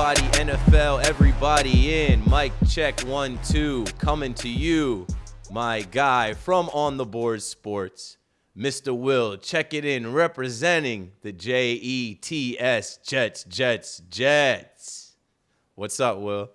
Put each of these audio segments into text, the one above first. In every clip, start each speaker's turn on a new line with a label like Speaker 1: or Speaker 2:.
Speaker 1: everybody, NFL, everybody in. Mic check 1, 2, coming to you, my guy from On the Board Sports, Mr. Will. Check it in, representing the Jets, Jets. What's up, Will?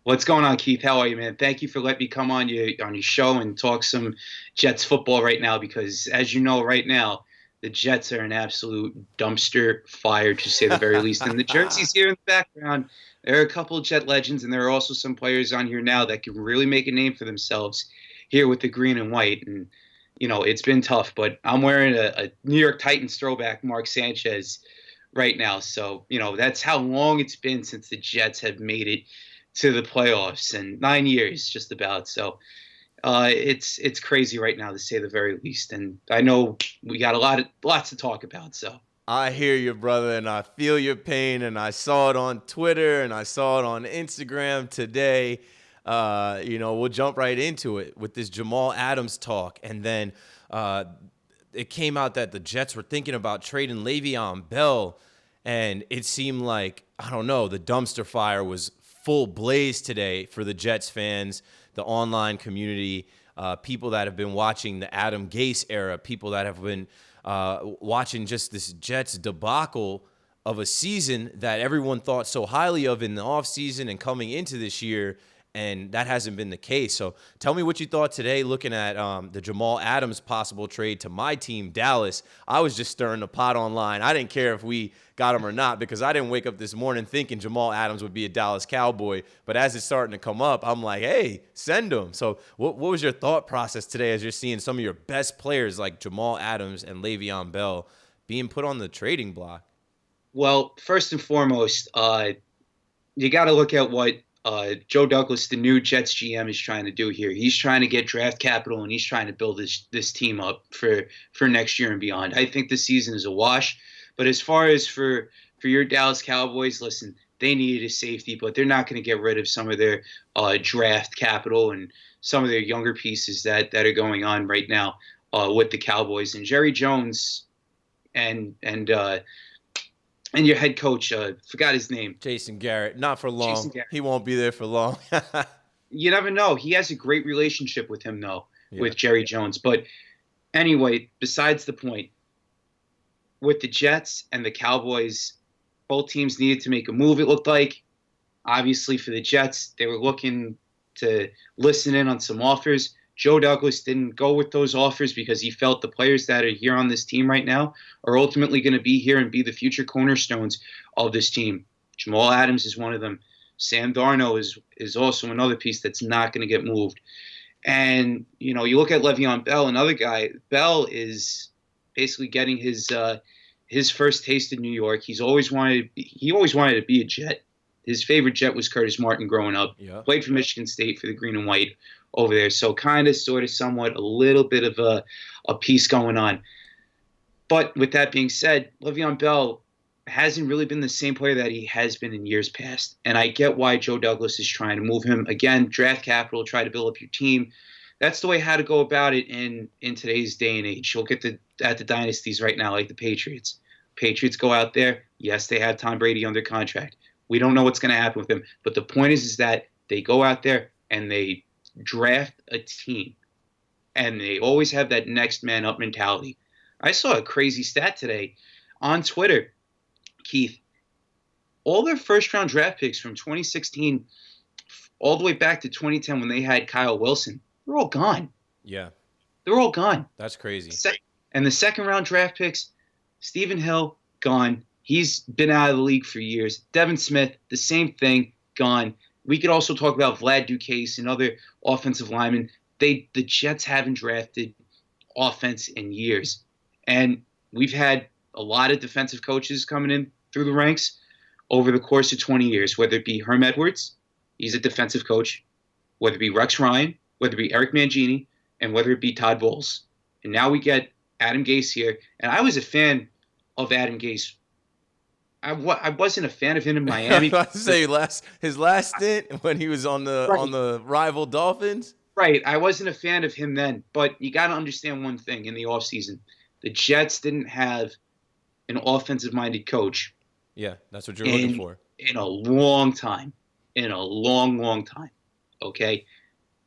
Speaker 2: What's going on, Keith? How are you, man? Thank you for letting me come on your show and talk some Jets football right now because, as you know, right now, the Jets are an absolute dumpster fire, to say the very least. And the jerseys here in the background, there are a couple of Jet legends, and there are also some players on here now that can really make a name for themselves here with the green and white. And, you know, it's been tough, but I'm wearing a New York Titans throwback Mark Sanchez right now. So, you know, that's how long it's been since the Jets have made it to the playoffs, and 9 years just about. So it's crazy right now, to say the very least. And I know we got lots to talk about. So
Speaker 1: I hear you, brother, and I feel your pain, and I saw it on Twitter and I saw it on Instagram today. We'll jump right into it with this Jamal Adams talk. And then it came out that the Jets were thinking about trading Le'Veon Bell, and it seemed like, I don't know, the dumpster fire was full blaze today for the Jets fans, the online community, people that have been watching the Adam Gase era, people that have been watching just this Jets debacle of a season that everyone thought so highly of in the offseason and coming into this year, and that hasn't been the case. So tell me what you thought today looking at the Jamal Adams possible trade to my team, Dallas. I was just stirring the pot online. I didn't care if we got him or not because I didn't wake up this morning thinking Jamal Adams would be a Dallas Cowboy. But as it's starting to come up, I'm like, hey, send him. So what was your thought process today as you're seeing some of your best players like Jamal Adams and Le'Veon Bell being put on the trading block?
Speaker 2: Well, first and foremost, you got to look at what Joe Douglas, the new Jets GM, is trying to do here. He's trying to get draft capital, and he's trying to build this team up for next year and beyond. I think this season is a wash. But as far as for your Dallas Cowboys, listen, they needed a safety, but they're not going to get rid of some of their draft capital and some of their younger pieces that are going on right now with the Cowboys. And Jerry Jones and your head coach, forgot his name.
Speaker 1: Jason Garrett. Not for long. He won't be there for long.
Speaker 2: You never know. He has a great relationship with him, though, with Jerry Jones. But anyway, besides the point, with the Jets and the Cowboys, both teams needed to make a move, it looked like. Obviously, for the Jets, they were looking to listen in on some offers. Joe Douglas didn't go with those offers because he felt the players that are here on this team right now are ultimately going to be here and be the future cornerstones of this team. Jamal Adams is one of them. Sam Darnold is also another piece that's not going to get moved. And, you know, you look at Le'Veon Bell, another guy. Bell is basically getting his first taste in New York. He always wanted to be a Jet. His favorite Jet was Curtis Martin growing up. Yeah. Played for Michigan State for the green and white over there. So kind of, sort of, somewhat, a little bit of a piece going on. But with that being said, Le'Veon Bell hasn't really been the same player that he has been in years past. And I get why Joe Douglas is trying to move him. Again, draft capital, try to build up your team. That's the way how to go about it in today's day and age. You'll get at the dynasties right now, like the Patriots. Patriots go out there. Yes, they have Tom Brady under contract. We don't know what's going to happen with him. But the point is that they go out there and they draft a team. And they always have that next man up mentality. I saw a crazy stat today on Twitter, Keith. All their first-round draft picks from 2016 all the way back to 2010 when they had Kyle Wilson, they're all gone.
Speaker 1: Yeah.
Speaker 2: They're all gone.
Speaker 1: That's crazy.
Speaker 2: And the second-round draft picks, Stephen Hill, gone. He's been out of the league for years. Devin Smith, the same thing, gone. We could also talk about Vlad Ducase and other offensive linemen. The Jets haven't drafted offense in years. And we've had a lot of defensive coaches coming in through the ranks over the course of 20 years, whether it be Herm Edwards, he's a defensive coach, whether it be Rex Ryan, whether it be Eric Mangini, and whether it be Todd Bowles. And now we get Adam Gase here. And I was a fan of Adam Gase. I wasn't a fan of him in Miami.
Speaker 1: I was about to say his last stint when he was on the rival Dolphins.
Speaker 2: Right. I wasn't a fan of him then. But you got to understand one thing in the offseason. The Jets didn't have an offensive-minded coach.
Speaker 1: Yeah, that's what you're looking for.
Speaker 2: in a long time. In a long, long time. Okay?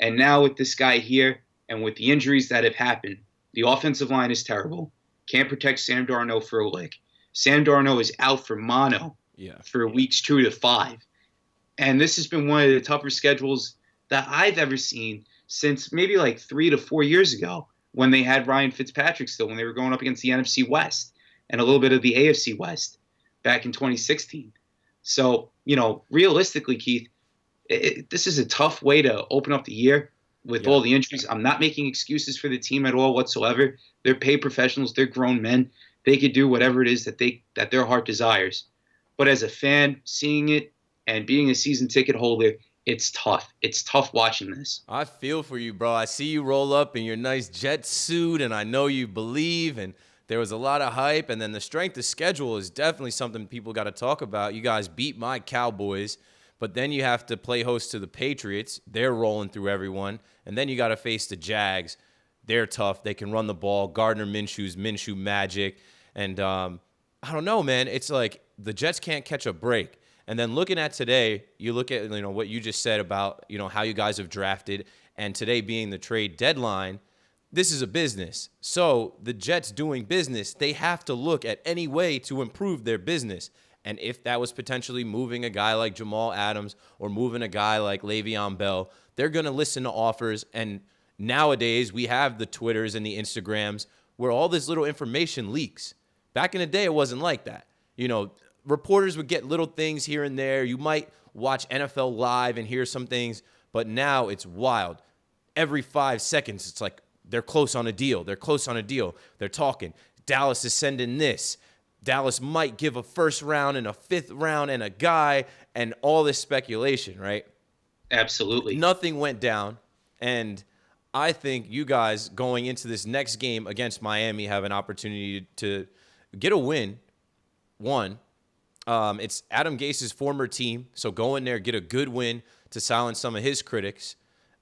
Speaker 2: And now with this guy here and with the injuries that have happened, the offensive line is terrible. Can't protect Sam Darnold for a lick. Sam Darnold is out for mono for weeks 2 to 5. And this has been one of the tougher schedules that I've ever seen since maybe like 3 to 4 years ago when they had Ryan Fitzpatrick still, when they were going up against the NFC West and a little bit of the AFC West back in 2016. So, realistically, Keith, this is a tough way to open up the year with all the injuries. I'm not making excuses for the team at all whatsoever. They're paid professionals. They're grown men. They could do whatever it is that their heart desires. But as a fan, seeing it and being a season ticket holder, it's tough. It's tough watching this.
Speaker 1: I feel for you, bro. I see you roll up in your nice Jet suit, and I know you believe, and there was a lot of hype. And then the strength of schedule is definitely something people got to talk about. You guys beat my Cowboys, but then you have to play host to the Patriots. They're rolling through everyone. And then you got to face the Jags. They're tough. They can run the ball. Gardner Minshew's Minshew magic. And I don't know, man. It's like the Jets can't catch a break. And then looking at today, you look at what you just said about how you guys have drafted, and today being the trade deadline. This is a business. So the Jets doing business, they have to look at any way to improve their business. And if that was potentially moving a guy like Jamal Adams or moving a guy like Le'Veon Bell, they're going to listen to offers. And nowadays we have the Twitters and the Instagrams where all this little information leaks. Back in the day, it wasn't like that. Reporters would get little things here and there. You might watch NFL Live and hear some things, but now it's wild. Every 5 seconds, it's like they're close on a deal. They're close on a deal. They're talking. Dallas is sending this. Dallas might give a first round and a fifth round and a guy and all this speculation, right?
Speaker 2: Absolutely.
Speaker 1: Nothing went down, and I think you guys going into this next game against Miami have an opportunity to get a win. One, it's Adam Gase's former team, so go in there, get a good win to silence some of his critics.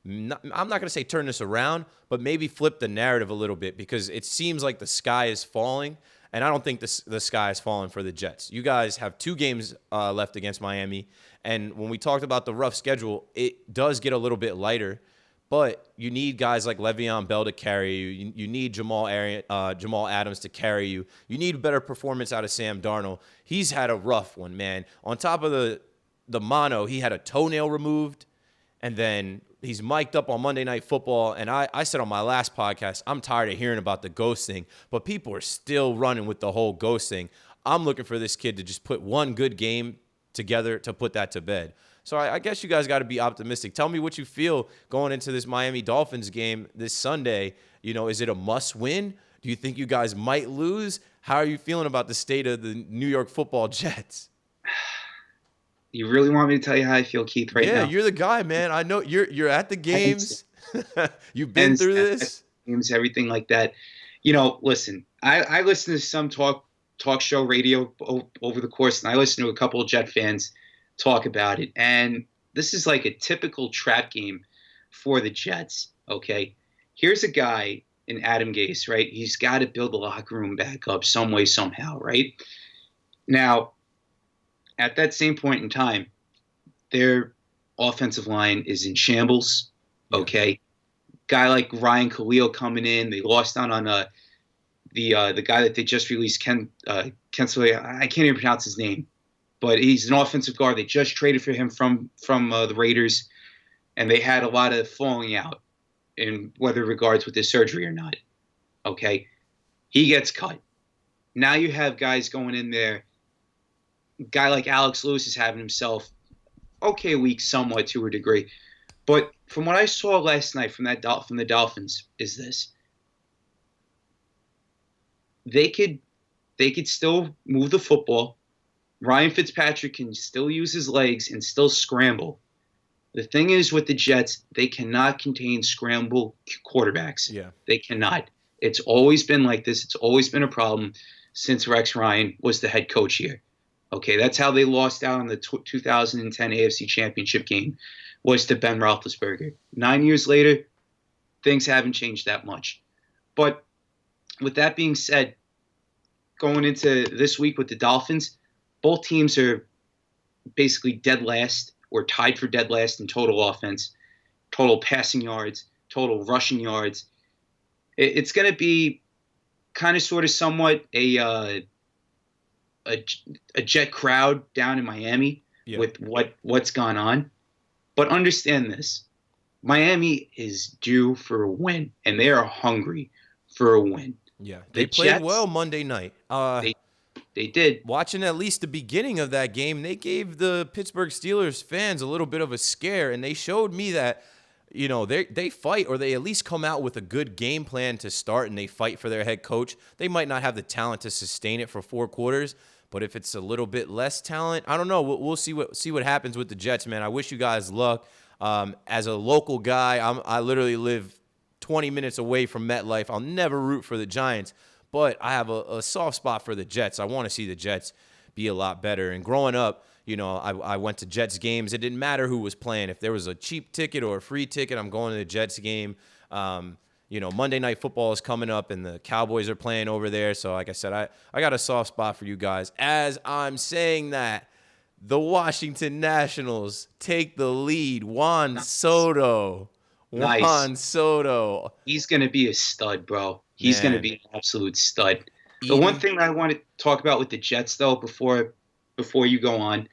Speaker 1: I'm not going to say turn this around, but maybe flip the narrative a little bit because it seems like the sky is falling, and I don't think the sky is falling for the Jets. You guys have 2 games left against Miami, and when we talked about the rough schedule, it does get a little bit lighter, but you need guys like Le'Veon Bell to carry you. You need Jamal Adams to carry you. You need a better performance out of Sam Darnold. He's had a rough one, man. On top of the mono, he had a toenail removed, and then he's mic'd up on Monday Night Football. And I said on my last podcast, I'm tired of hearing about the ghost thing, but people are still running with the whole ghost thing. I'm looking for this kid to just put one good game together to put that to bed. So I guess you guys got to be optimistic. Tell me what you feel going into this Miami Dolphins game this Sunday. Is it a must-win? Do you think you guys might lose? How are you feeling about the state of the New York Football Jets?
Speaker 2: You really want me to tell you how I feel, Keith, right now?
Speaker 1: Yeah, you're the guy, man. I know you're at the games. You've been through this.
Speaker 2: Games, everything like that. Listen, I listen to some talk show radio over the course, and I listen to a couple of Jet fans talk about it. And this is like a typical trap game for the Jets, okay? Here's a guy in Adam Gase, right? He's got to build the locker room back up some way, somehow, right? Now, at that same point in time, their offensive line is in shambles, okay? Guy like Ryan Khalil coming in. They lost out on the guy that they just released, Ken Slay. I can't even pronounce his name. But he's an offensive guard. They just traded for him from the Raiders, and they had a lot of falling out in whether regards with his surgery or not. Okay, he gets cut. Now you have guys going in there. A guy like Alex Lewis is having himself okay week somewhat to a degree, but from what I saw last night from the Dolphins is this: they could still move the football. Ryan Fitzpatrick can still use his legs and still scramble. The thing is with the Jets, they cannot contain scramble quarterbacks.
Speaker 1: Yeah. They
Speaker 2: cannot. It's always been like this. It's always been a problem since Rex Ryan was the head coach here. Okay, that's how they lost out on the 2010 AFC Championship game, was to Ben Roethlisberger. 9 years later, things haven't changed that much. But with that being said, going into this week with the Dolphins, both teams are basically dead last or tied for dead last in total offense, total passing yards, total rushing yards. It's going to be kind of sort of somewhat a Jet crowd down in Miami with what's gone on. But understand this. Miami is due for a win, and they are hungry for a win.
Speaker 1: Yeah, they played
Speaker 2: Jets,
Speaker 1: well Monday night.
Speaker 2: They did.
Speaker 1: Watching at least the beginning of that game, they gave the Pittsburgh Steelers fans a little bit of a scare, and they showed me that, they fight, or they at least come out with a good game plan to start, and they fight for their head coach. They might not have the talent to sustain it for 4 quarters, but if it's a little bit less talent, I don't know. We'll see what happens with the Jets, man. I wish you guys luck. As a local guy, I literally live 20 minutes away from MetLife. I'll never root for the Giants, but I have a soft spot for the Jets. I want to see the Jets be a lot better. And growing up, I went to Jets games. It didn't matter who was playing. If there was a cheap ticket or a free ticket, I'm going to the Jets game. Monday Night Football is coming up, and the Cowboys are playing over there. So, like I said, I got a soft spot for you guys. As I'm saying that, the Washington Nationals take the lead. Juan Soto.
Speaker 2: Nice.
Speaker 1: Juan Soto.
Speaker 2: He's going to be a stud, bro. He's going to be an absolute stud. The one thing I want to talk about with the Jets, though, before you go on,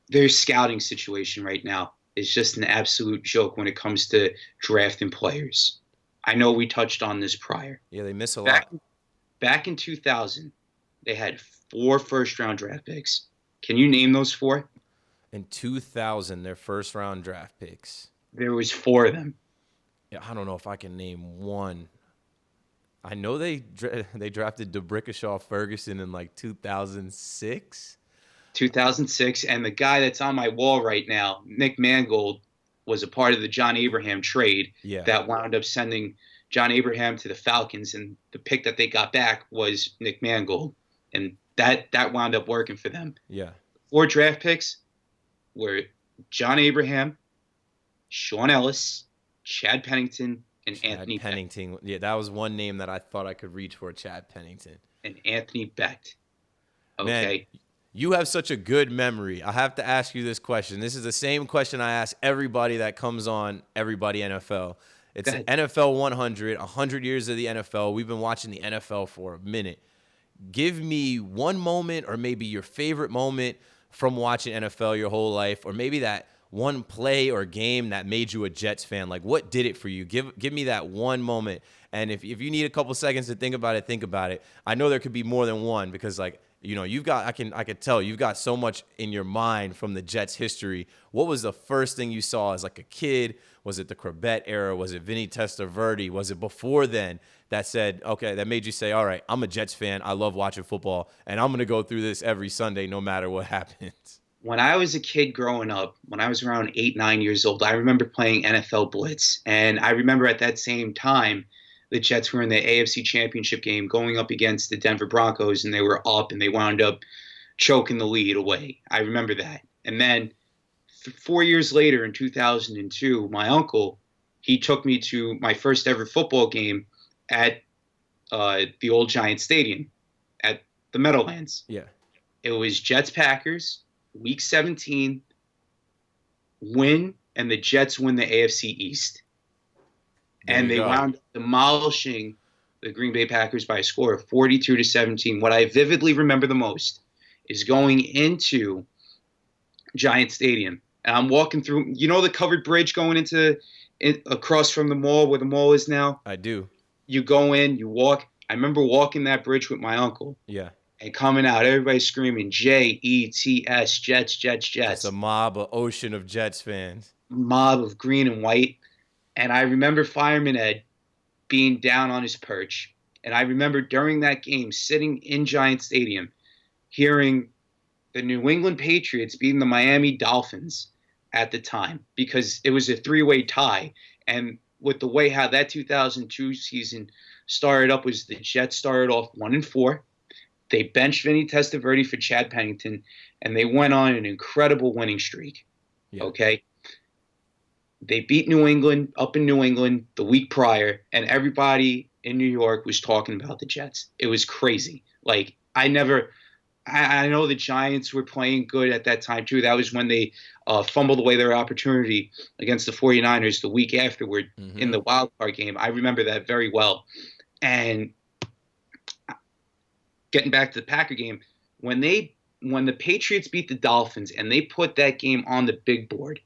Speaker 2: their scouting situation right now is just an absolute joke when it comes to drafting players. I know we touched on this prior.
Speaker 1: Yeah, they miss a lot.
Speaker 2: Back in 2000, they had 4 first-round draft picks. Can you name those 4?
Speaker 1: In 2000, their first-round draft picks.
Speaker 2: There was 4 of them.
Speaker 1: Yeah, I don't know if I can name one. I know they drafted DeBrickashaw Ferguson in like 2006.
Speaker 2: 2006, and the guy that's on my wall right now, Nick Mangold, was a part of the John Abraham trade that wound up sending John Abraham to the Falcons, and the pick that they got back was Nick Mangold, and that wound up working for them.
Speaker 1: Yeah.
Speaker 2: 4 draft picks were John Abraham, Sean Ellis, Chad Pennington, and Anthony
Speaker 1: Pennington. Becht. Yeah, that was one name that I thought I could reach for, Chad Pennington.
Speaker 2: And Anthony Becht. Okay.
Speaker 1: Man, you have such a good memory. I have to ask you this question. This is the same question I ask everybody that comes on Everybody NFL. It's NFL 100 years of the NFL. We've been watching the NFL for a minute. Give me one moment, or maybe your favorite moment from watching NFL your whole life, or maybe that one play or game that made you a Jets fan. Like, what did it for you? Give me that one moment. And if you need a couple seconds to think about it. I know there could be more than one, because you've got, I could tell you've got so much in your mind from the Jets history. What was the first thing you saw as like a kid? Was it the Corbett era? Was it Vinny Testaverde? Was it before then that said, okay, that made you say, all right, I'm a Jets fan. I love watching football, and I'm going to go through this every Sunday no matter what happens?
Speaker 2: When I was a kid growing up, when I was around 8, 9 years old, I remember playing NFL Blitz. And I remember at that same time, the Jets were in the AFC Championship game going up against the Denver Broncos, and they were up, and they wound up choking the lead away. I remember that. And then 4 years later, in 2002, my uncle, he took me to my first ever football game at the old Giant Stadium at the Meadowlands.
Speaker 1: Yeah.
Speaker 2: It was Jets-Packers. Week 17, win, and the Jets win the AFC East. And they wound up demolishing the Green Bay Packers by a score of 42-17. What I vividly remember the most is going into Giant Stadium. And I'm walking through, the covered bridge going across from the mall, where the mall is now?
Speaker 1: I do.
Speaker 2: You go in, you walk. I remember walking that bridge with my uncle.
Speaker 1: Yeah.
Speaker 2: And coming out, everybody screaming Jets, Jets, Jets, Jets.
Speaker 1: It's a mob, an ocean of Jets fans.
Speaker 2: Mob of green and white. And I remember Fireman Ed being down on his perch. And I remember during that game, sitting in Giant Stadium, hearing the New England Patriots beating the Miami Dolphins at the time, because it was a 3-way tie. And with the way how that 2002 season started up was the Jets started off 1-4. They benched Vinny Testaverde for Chad Pennington, and they went on an incredible winning streak. Yeah. Okay? They beat New England up in New England the week prior, and everybody in New York was talking about the Jets. It was crazy. Like, I never I know the Giants were playing good at that time, too. That was when they fumbled away their opportunity against the 49ers the week afterward in the wild card game. I remember that very well. And getting back to the Packer game, when the Patriots beat the Dolphins and they put that game on the big board,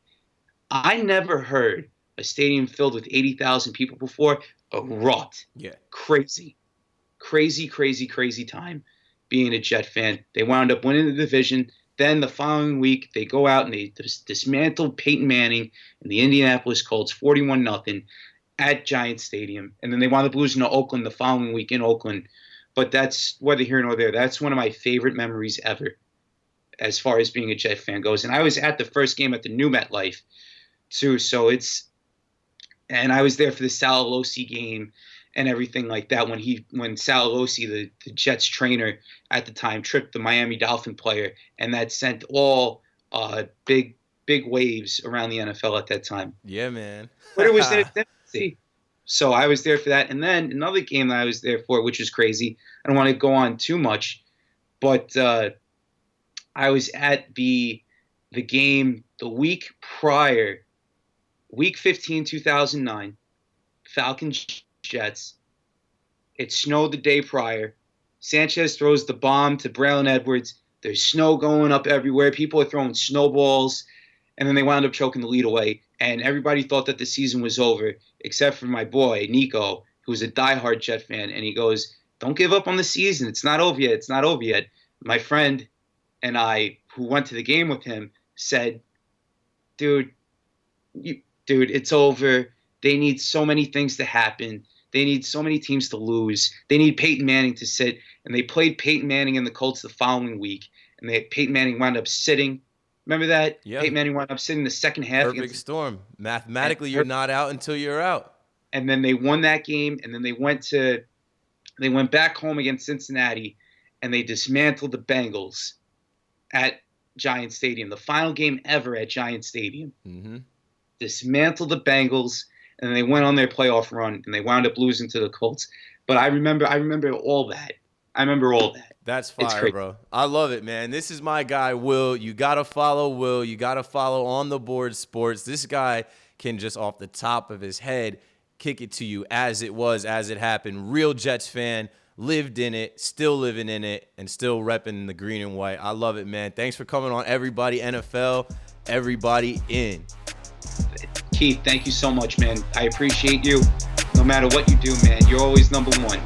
Speaker 2: I never heard a stadium filled with 80,000 people before erupt.
Speaker 1: Yeah.
Speaker 2: Crazy time being a Jet fan. They wound up winning the division. Then the following week, they go out and they dismantled Peyton Manning and the Indianapolis Colts 41-0 at Giants Stadium. And then they wound up losing to Oakland the following week in Oakland. But that's whether here nor there. That's one of my favorite memories ever as far as being a Jet fan goes. And I was at the first game at the new MetLife, too. And I was there for the Sal Alosi game and everything like that when Sal Alosi, the Jets trainer at the time, tripped the Miami Dolphin player, and that sent all big waves around the NFL at that time.
Speaker 1: Yeah, man.
Speaker 2: But it was in its infancy. So I was there for that. And then another game that I was there for, which was crazy. I don't want to go on too much, but I was at the game the week prior, week 15, 2009, Falcons Jets. It snowed the day prior. Sanchez throws the bomb to Braylon Edwards. There's snow going up everywhere. People are throwing snowballs. And then they wound up choking the lead away. And everybody thought that the season was over, except for my boy, Nico, who's a diehard Jet fan. And he goes, "Don't give up on the season. It's not over yet. It's not over yet." My friend and I, who went to the game with him, said, dude, it's over. They need so many things to happen. They need so many teams to lose. They need Peyton Manning to sit. And they played Peyton Manning and the Colts the following week. And Peyton Manning wound up sitting. Remember that?
Speaker 1: Yeah.
Speaker 2: Peyton Manning wound up sitting the second half.
Speaker 1: Perfect storm. Mathematically, you're not out until you're out.
Speaker 2: And then they won that game. And then they went back home against Cincinnati. And they dismantled the Bengals at Giant Stadium. The final game ever at Giant Stadium. Dismantled the Bengals. And then they went on their playoff run, and they wound up losing to the Colts. But I remember all that.
Speaker 1: That's fire, bro. I love it, man. This is my guy, Will. You got to follow Will. You got to follow On the Board Sports. This guy can just off the top of his head kick it to you as it was, as it happened. Real Jets fan, lived in it, still living in it, and still repping the green and white. I love it, man. Thanks for coming on, everybody. NFL, everybody in.
Speaker 2: Keith, thank you so much, man. I appreciate you. No matter what you do, man, you're always number one.